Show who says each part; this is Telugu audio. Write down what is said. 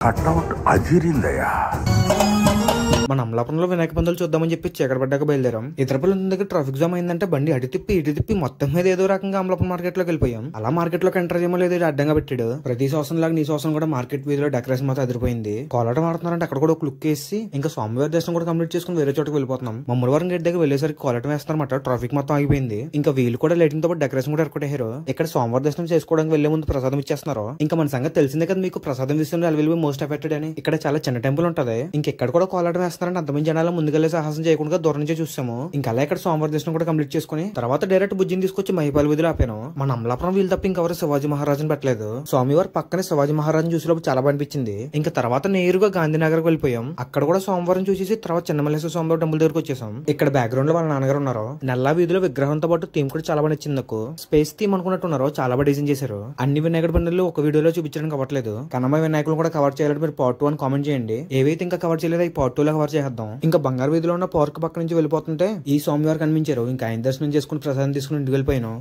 Speaker 1: కట్అవుట్ అదిరిందయ్యా.
Speaker 2: మన అమలాపురంలో వినాయక పందులు చూద్దామని చెప్పి చీకటి పడ్డాక బయలుదేరాం. ఇతరపల్లి దగ్గర ట్రాఫిక్ జామ్ అయిందంటే బండి అటు తిప్పి ఇటు తిప్పి మొత్తం మీద ఏదో రకంగా అమలాపురం మార్కెట్ లోకి వెళ్ళిపోయాం. అలా మార్కెట్ లోకి ఎంటర్ చేయమో లేదో అడ్డంగా పెట్టాడు. ప్రతి సంవత్సరం లాగా ఈ సంవత్సరం కూడా మార్కెట్ వీధిలో డెకరేషన్ మాత్రం అదిరిపోయింది. కోలాటం ఆడుతున్నారంటే అక్కడ కూడా ఒక లుక్ వేసి ఇంకా స్వామివారి దర్శనం కూడా కంప్లీట్ చేసుకుని వేరే చోటుకి వెళ్ళిపోతున్నాం. మమ్మూరువారం గేట్ దగ్గర వెళ్ళేసరికి కోలాటం వేస్తారన్నమాట. ట్రాఫిక్ మొత్తం ఆగిపోయింది. ఇంకా వీళ్ళు కూడా లైటింగ్ తో పాటు డెకరేషన్ కూడా ఏర్కొట్టారు. ఇక్కడ స్వామివారి దర్శనం చేసుకోవడానికి వెళ్లే ముందు ప్రసాదం ఇచ్చేస్తున్నారు. ఇంకా మన సంగతి తెలిసిందే కదా మీకు, ప్రసాదం విషయంలో వెళ్ళి మోస్ట్ ఎఫెక్టెడ్ అని. ఇక్కడ చాలా చిన్న టెంపుల్ ఉంటది. ఇక్కడ కూడా కోలాటం వేస్తారంటే అంతమంది జనాలు ముందుకెళ్లే సాహసం చేయకుండా దూరం నుంచే చూసాము. ఇంకా అలా ఇక్కడ సోమవారం దర్శనం కూడా కంప్లీట్ చేసుకుని తర్వాత డైరెక్ట్ బుజ్జిని తీసుకొచ్చి మహిపాల్ వీధిలో ఆపాను. మన అమలాపురం వీళ్ళు తప్ప ఇంకెవరు శివాజీ మహారాజుని పెట్టలేదు. స్వామివారి పక్కనే శివాజీ మహారాజుని చూసేలోపు చాలా అనిపించింది. ఇంకా తర్వాత నేరుగా గాంధీనగర్ వెళ్ళిపోయాం. అక్కడ కూడా సోమవారం చూసేసి తర్వాత చిన్నమల్లేశ్వర స్వామివారి టెంపుల్ దగ్గరకు వచ్చేసాం. ఇక్కడ బ్యాక్గ్రౌండ్ లో వాళ్ళ నాన్నగారు ఉన్నారు. నల్లా వీధిలో విగ్రహంతో పాటు థీమ్ కూడా చాలా బాగా నచ్చింది నాకు. స్పేస్ థీమ్ అనుకున్నట్టున్నారు, చాలా బాగా డిజైన్ చేశారు. అన్ని వినాయకుడి బండ్లు ఒక వీడియోలో చూపించడానికి అవ్వట్లేదు. కనమ వినాయకులు కూడా కవర్ చేయాలంటే మీరు పార్ట్ 2 అని కామెంట్ చేయండి. ఏవైతే ఇంకా కవర్ చేయలేదు అవి పార్ట్ 2 లో కవర్ చేద్దాం. ఇంకా బంగారు వీధిలో ఉన్న పార్క్ పక్క నుంచి వెళ్ళిపోతుంటే ఈ స్వామివారు కనిపించారు. ఇంకా ఆయన దర్శనం చేసుకుని ప్రసాదం తీసుకుని ఇంటికి వెళ్ళిపోయాను.